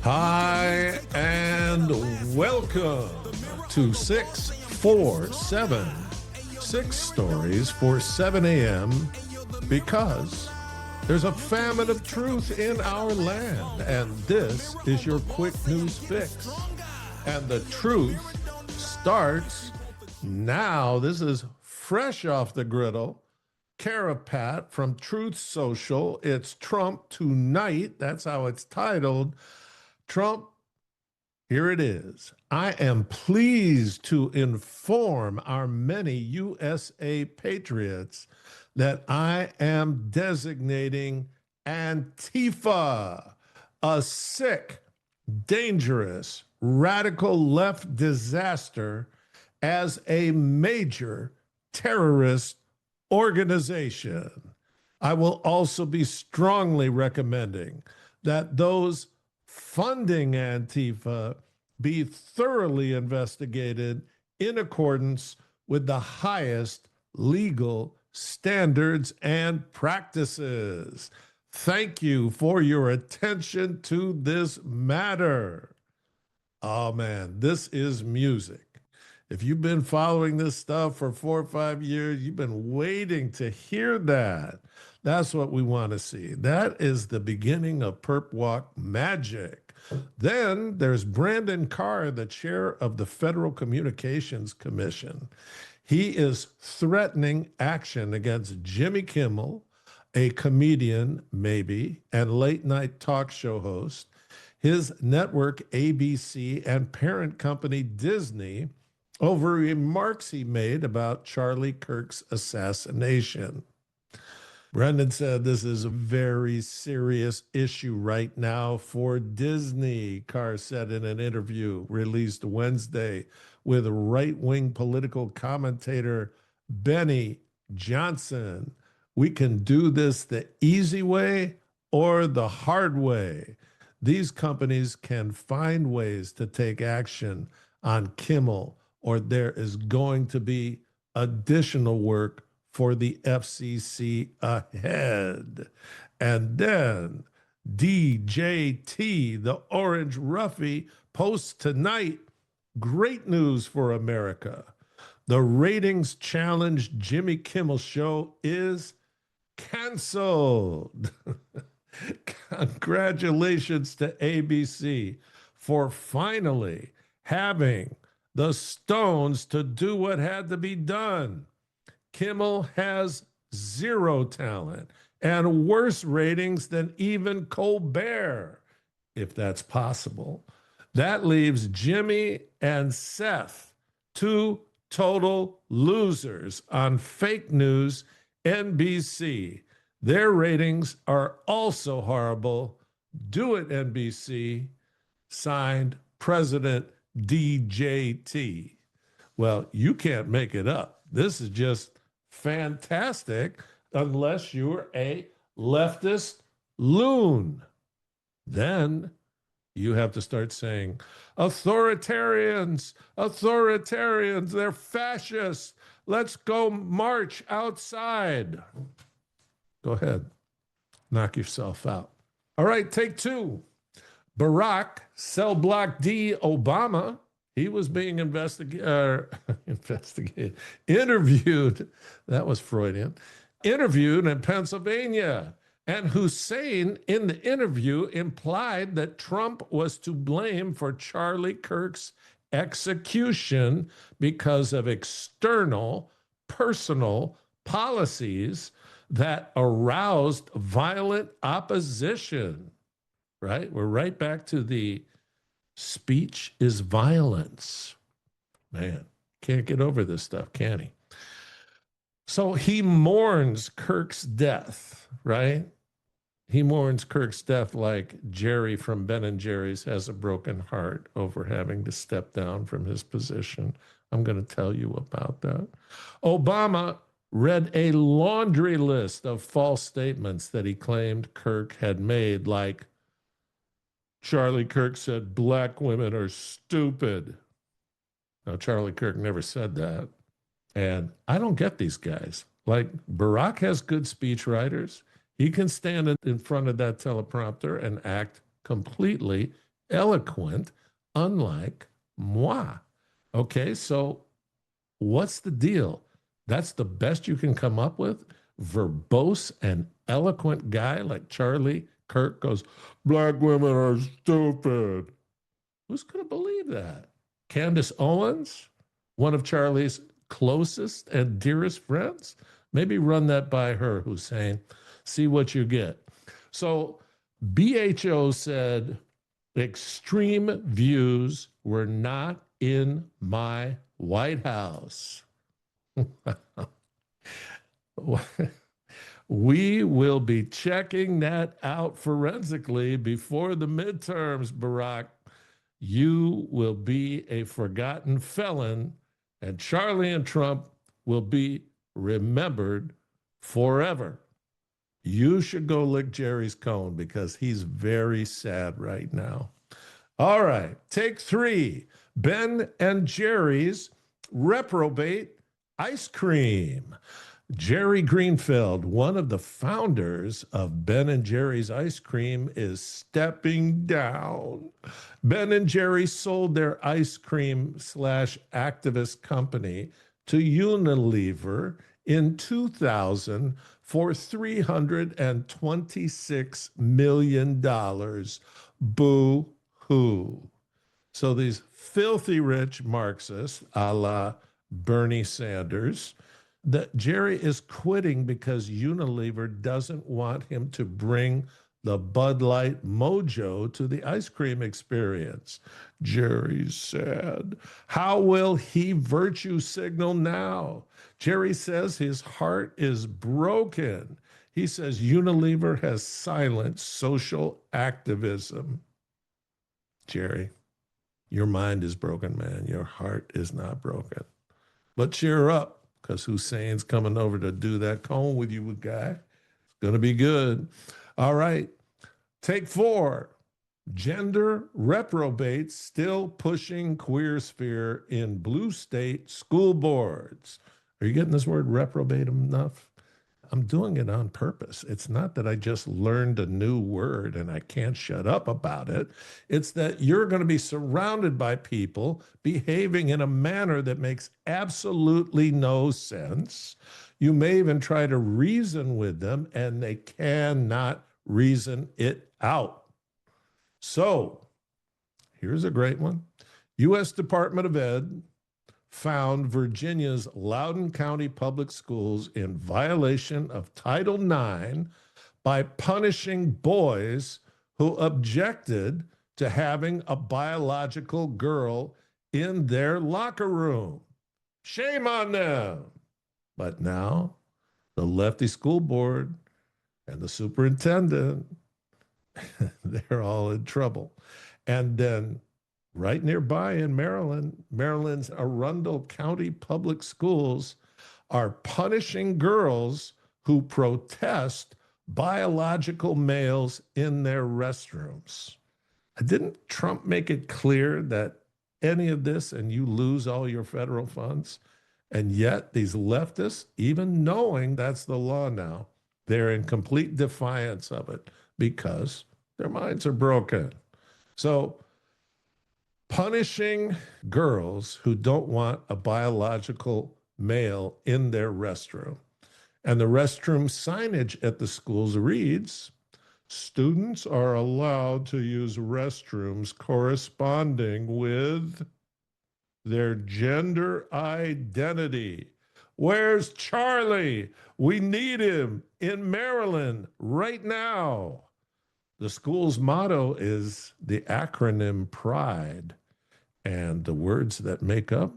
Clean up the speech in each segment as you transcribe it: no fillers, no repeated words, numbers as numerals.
Hi, and welcome to 647, 6 stories for 7 a.m. because there's a famine of truth in our land, and this is your quick news fix. And the truth starts now. This is fresh off the griddle. Carapat from Truth Social. It's Trump Tonight. That's how it's titled. Trump, here it is. I am pleased to inform our many USA patriots that I am designating Antifa, a sick, dangerous, radical left disaster, as a major terrorist organization. I will also be strongly recommending that those funding Antifa be thoroughly investigated in accordance with the highest legal standards and practices. Thank you for your attention to this matter. Oh man, this is music. If you've been following this stuff for 4 or 5 years, you've been waiting to hear that. That's what we want to see. That is the beginning of Perp Walk magic. Then there's Brandon Carr, the chair of the Federal Communications Commission. He is threatening action against Jimmy Kimmel, a comedian, maybe, and late night talk show host, his network ABC, and parent company Disney, over remarks he made about Charlie Kirk's assassination. Brendan said this is a very serious issue right now for Disney, Carr said in an interview released Wednesday with right-wing political commentator Benny Johnson. We can do this the easy way or the hard way. These companies can find ways to take action on Kimmel, or there is going to be additional work for the FCC ahead. And then DJT, the Orange Roughie, posts tonight, great news for America. The ratings challenge Jimmy Kimmel show is canceled. Congratulations to ABC for finally having the stones to do what had to be done. Kimmel has zero talent and worse ratings than even Colbert, if that's possible. That leaves Jimmy and Seth, two total losers on fake news NBC. Their ratings are also horrible. Do it, NBC. Signed, President DJT. Well, you can't make it up. This is just fantastic unless you're a leftist loon. Then you have to start saying, authoritarians, they're fascists. Let's go march outside. Go ahead, knock yourself out. All right, take two. Barack, cell block D, Obama, he was being interviewed, that was Freudian, interviewed in Pennsylvania. And Hussein, in the interview, implied that Trump was to blame for Charlie Kirk's execution because of external, personal policies that aroused violent opposition. Right? We're right back to the speech is violence. Man, can't get over this stuff, can he? So he mourns Kirk's death, right? He mourns Kirk's death like Jerry from Ben and Jerry's has a broken heart over having to step down from his position. I'm going to tell you about that. Obama read a laundry list of false statements that he claimed Kirk had made, like Charlie Kirk said black women are stupid. Now, Charlie Kirk never said that. And I don't get these guys. Like, Barack has good speech writers. He can stand in front of that teleprompter and act completely eloquent, unlike moi. Okay, so what's the deal? That's the best you can come up with? Verbose and eloquent guy like Charlie Kirk goes, black women are stupid. Who's going to believe that? Candace Owens, one of Charlie's closest and dearest friends? Maybe run that by her, Hussein. See what you get. So BHO said extreme views were not in my White House. We will be checking that out forensically before the midterms, Barack. You will be a forgotten felon, and Charlie and Trump will be remembered forever. You should go lick Jerry's cone because he's very sad right now. All right, take 3. Ben and Jerry's Reprobate ice cream. Jerry Greenfield, one of the founders of Ben and Jerry's ice cream, is stepping down. Ben and Jerry sold their ice cream / activist company to Unilever in 2000 for $326 million. Boo-hoo. So these filthy rich Marxists, a la Bernie Sanders, that Jerry is quitting because Unilever doesn't want him to bring the Bud Light mojo to the ice cream experience. Jerry's sad. How will he virtue signal now? Jerry says his heart is broken. He says Unilever has silenced social activism. Jerry, your mind is broken, man. Your heart is not broken. But cheer up, because Hussein's coming over to do that cone with you, guy. It's going to be good. All right. Take 4. Gender reprobates still pushing queer sphere in blue state school boards. Are you getting this word reprobate enough? I'm doing it on purpose. It's not that I just learned a new word and I can't shut up about it. It's that you're going to be surrounded by people behaving in a manner that makes absolutely no sense. You may even try to reason with them, and they cannot reason it out. So here's a great one. U.S. Department of Ed found Virginia's Loudoun County Public Schools in violation of Title IX by punishing boys who objected to having a biological girl in their locker room. Shame on them. But now the lefty school board and the superintendent, they're all in trouble. And then right nearby in Maryland, Maryland's Arundel County Public Schools are punishing girls who protest biological males in their restrooms. Didn't Trump make it clear that any of this and you lose all your federal funds? And yet these leftists, even knowing that's the law now, they're in complete defiance of it because their minds are broken. So punishing girls who don't want a biological male in their restroom. And the restroom signage at the schools reads, students are allowed to use restrooms corresponding with their gender identity. Where's Charlie? We need him in Maryland right now. The school's motto is the acronym PRIDE. And the words that make up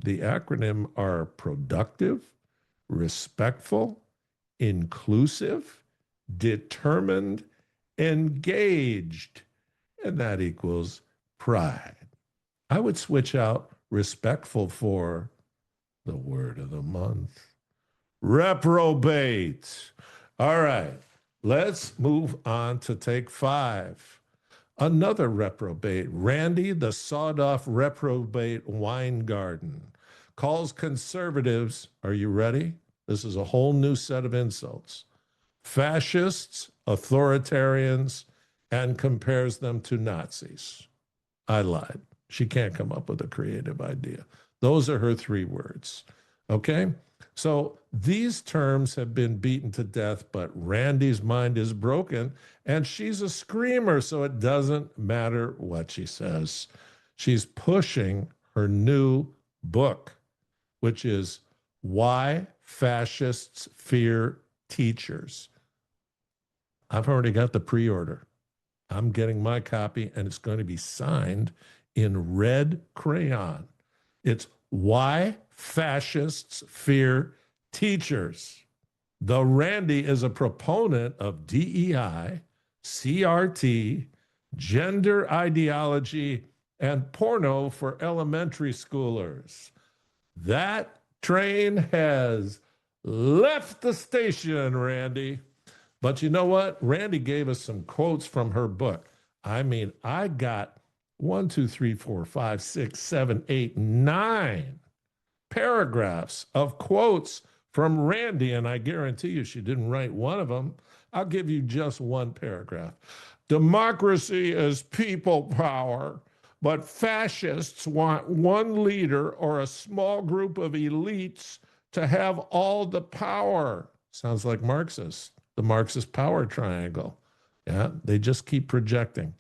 the acronym are productive, respectful, inclusive, determined, engaged. And that equals pride. I would switch out respectful for the word of the month. Reprobate. All right, let's move on to take 5. Another reprobate, Randi, the sawed-off reprobate Winegarden, calls conservatives, are you ready? This is a whole new set of insults. Fascists, authoritarians, and compares them to Nazis. I lied. She can't come up with a creative idea. Those are her 3 words. Okay? So these terms have been beaten to death, but Randi's mind is broken and she's a screamer, so it doesn't matter what she says. She's pushing her new book, which is Why Fascists Fear Teachers. I've already got the pre-order. I'm getting my copy, and it's going to be signed in red crayon. It's Why Fascists Fear Teachers. The Randi is a proponent of DEI, CRT, gender ideology, and porno for elementary schoolers. That train has left the station, Randi. But you know what? Randi gave us some quotes from her book. I mean, I got 1, 2, 3, 4, 5, 6, 7, 8, 9 paragraphs of quotes from Randi, and I guarantee you she didn't write one of them. I'll give you just one paragraph. Democracy is people power, but fascists want one leader or a small group of elites to have all the power. Sounds like Marxist, the Marxist power triangle. Yeah, they just keep projecting.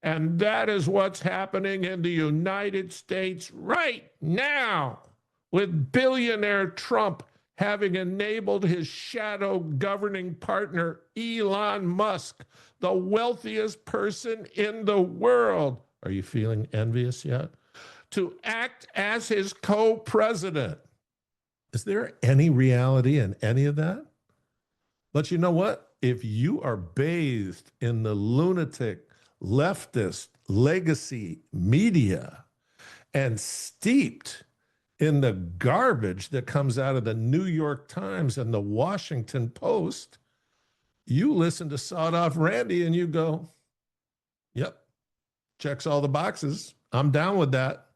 And that is what's happening in the United States right now, with billionaire Trump having enabled his shadow governing partner, Elon Musk, the wealthiest person in the world. Are you feeling envious yet? To act as his co-president. Is there any reality in any of that? But you know what? If you are bathed in the lunatic leftist legacy media and steeped in the garbage that comes out of the New York Times and the Washington Post, you listen to Sawed Off Randi and you go, yep, checks all the boxes. I'm down with that.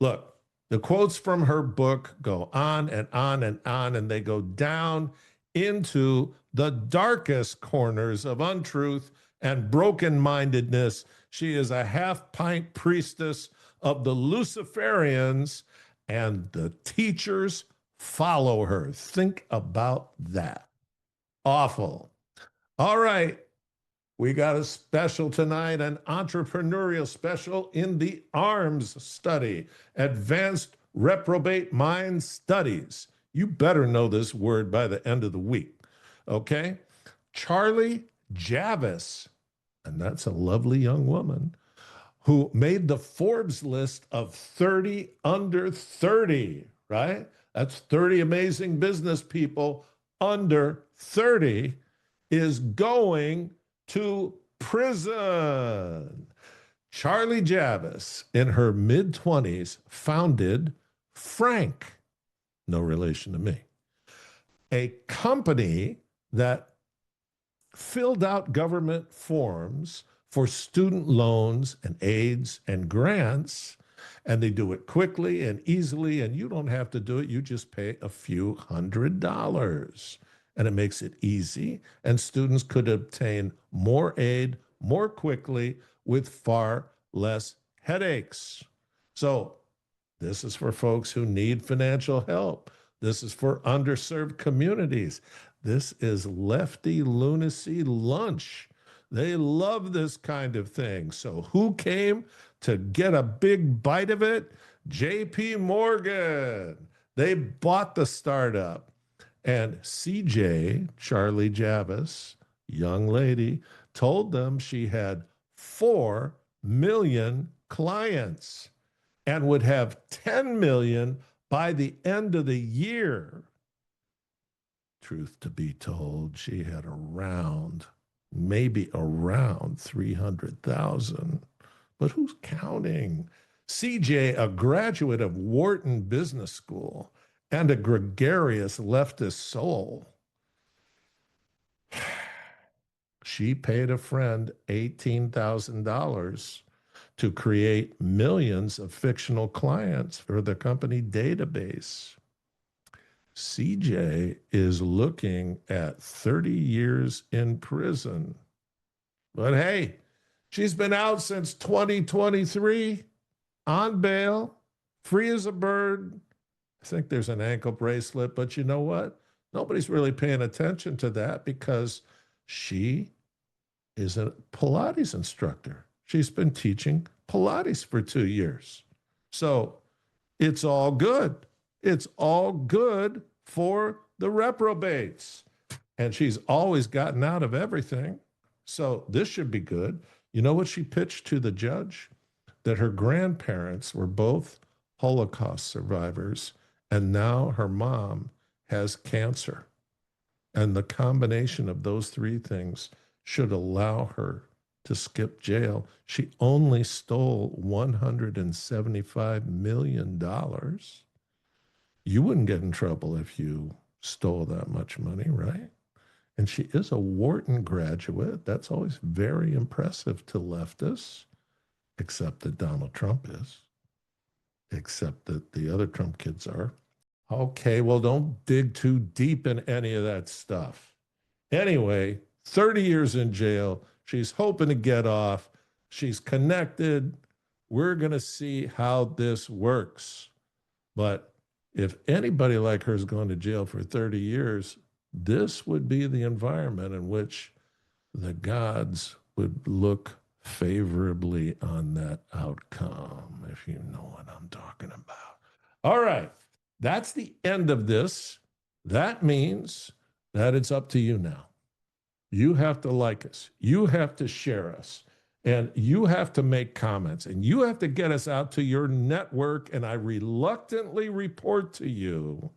Look, the quotes from her book go on and on and on, and they go down into the darkest corners of untruth and broken-mindedness. She is a half-pint priestess of the Luciferians, and the teachers follow her. Think about that. Awful. All right. We got a special tonight, an entrepreneurial special in the ARMS study, Advanced Reprobate Mind Studies. You better know this word by the end of the week, okay? Charlie Javis, and that's a lovely young woman, who made the Forbes list of 30 under 30, right? That's 30 amazing business people under 30, is going to prison. Charlie Javis, in her mid-20s, founded Frank, no relation to me, a company that filled out government forms for student loans and aids and grants, and they do it quickly and easily, and you don't have to do it. You just pay a few $100s. And it makes it easy, and students could obtain more aid more quickly with far less headaches. So this is for folks who need financial help. This is for underserved communities. This is lefty lunacy lunch. They love this kind of thing. So who came to get a big bite of it? JP Morgan. They bought the startup. And CJ, Charlie Javis, young lady, told them she had 4 million clients and would have 10 million by the end of the year. Truth to be told, she had maybe around 300,000. But who's counting? CJ, a graduate of Wharton Business School, and a gregarious leftist soul. She paid a friend $18,000 to create millions of fictional clients for the company database. CJ is looking at 30 years in prison. But hey, she's been out since 2023 on bail, free as a bird. I think there's an ankle bracelet, but you know what? Nobody's really paying attention to that because she is a Pilates instructor. She's been teaching Pilates for 2 years. So it's all good. It's all good for the reprobates. And she's always gotten out of everything. So this should be good. You know what she pitched to the judge? That her grandparents were both Holocaust survivors, and now her mom has cancer. And the combination of those three things should allow her to skip jail. She only stole $175 million. You wouldn't get in trouble if you stole that much money, right? And she is a Wharton graduate. That's always very impressive to leftists, except that Donald Trump is, except that the other Trump kids are. Okay, well, don't dig too deep in any of that stuff. Anyway, 30 years in jail. She's hoping to get off. She's connected. We're going to see how this works. But if anybody like her is going to jail for 30 years, this would be the environment in which the gods would look favorably on that outcome, if you know what I'm talking about. All right, that's the end of this. That means that it's up to you now. You have to like us. You have to share us. And you have to make comments. And you have to get us out to your network. And I reluctantly report to you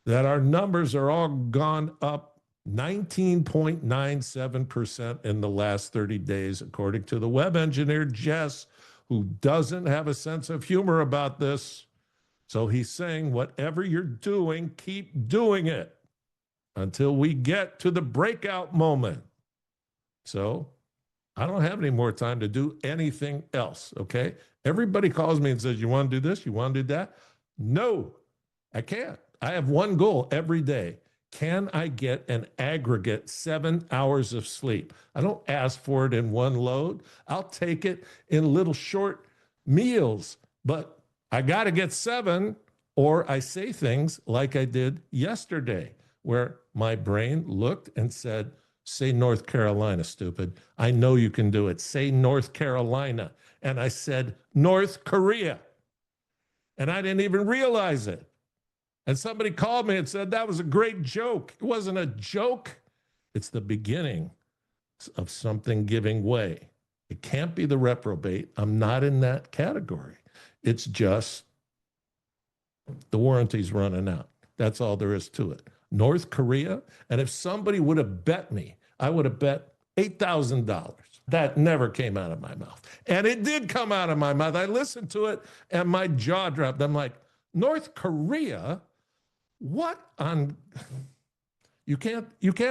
that our numbers are all gone up 19.97% in the last 30 days, according to the web engineer, Jess, who doesn't have a sense of humor about this. So he's saying, whatever you're doing, keep doing it until we get to the breakout moment. So I don't have any more time to do anything else, okay? Everybody calls me and says, you want to do this? You want to do that? No, I can't. I have one goal every day. Can I get an aggregate 7 hours of sleep? I don't ask for it in one load. I'll take it in little short meals, but I got to get 7, or I say things like I did yesterday, where my brain looked and said, say North Carolina, stupid. I know you can do it. Say North Carolina. And I said, North Korea. And I didn't even realize it. And somebody called me and said, that was a great joke. It wasn't a joke. It's the beginning of something giving way. It can't be the reprobate. I'm not in that category. It's just the warranty's running out. That's all there is to it. North Korea, and if somebody would have bet me, I would have bet $8,000. That never came out of my mouth. And it did come out of my mouth. I listened to it and my jaw dropped. I'm like, North Korea? What on? You can't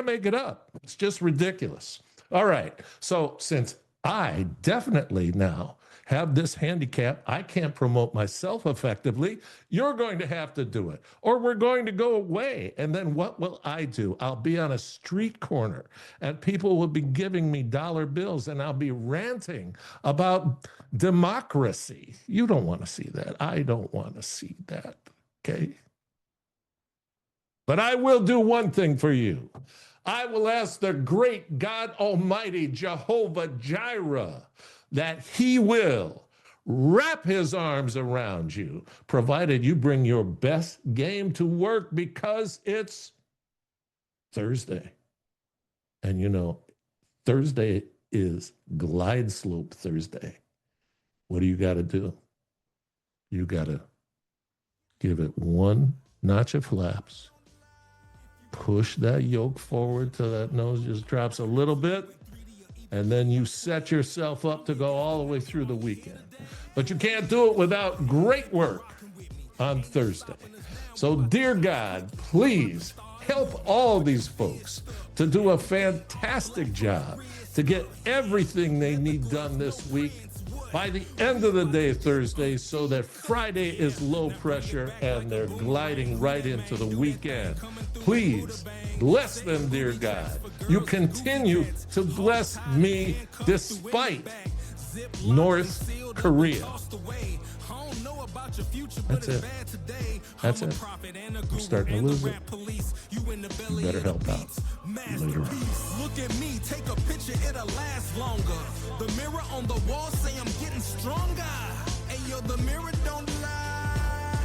make it up. It's just ridiculous. All right. So since I definitely now have this handicap, I can't promote myself effectively, you're going to have to do it, or we're going to go away. And then what will I do? I'll be on a street corner and people will be giving me dollar bills and I'll be ranting about democracy. You don't want to see that. I don't want to see that. Okay. But I will do one thing for you. I will ask the great God Almighty, Jehovah Jireh, that he will wrap his arms around you, provided you bring your best game to work, because it's Thursday. And you know, Thursday is Glide Slope Thursday. What do you got to do? You got to give it one notch of flaps, push that yoke forward till that nose just drops a little bit, and then you set yourself up to go all the way through the weekend. But you can't do it without great work on Thursday. So, dear God, please help all these folks to do a fantastic job, to get everything they need done this week. by the end of the day Thursday, so that Friday is low pressure and they're gliding right into the weekend. Please bless them, dear God. You continue to bless me despite North Korea. That's it. That's it. I'm starting to lose it. You better help out. Later on. Look at me, take a picture, it'll last longer. The mirror on the wall say I'm getting stronger. Hey yo, the mirror don't lie.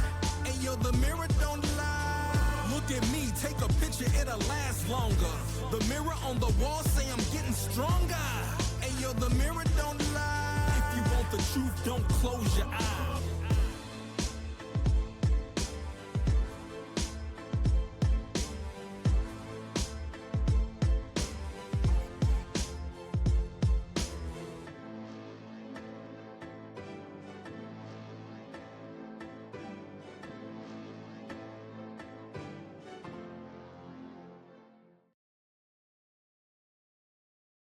Hey yo, the mirror don't lie. Look at me, take a picture, it'll last longer. The mirror on the wall say I'm getting stronger. Hey yo, the mirror don't lie. If you want the truth, don't close your eyes.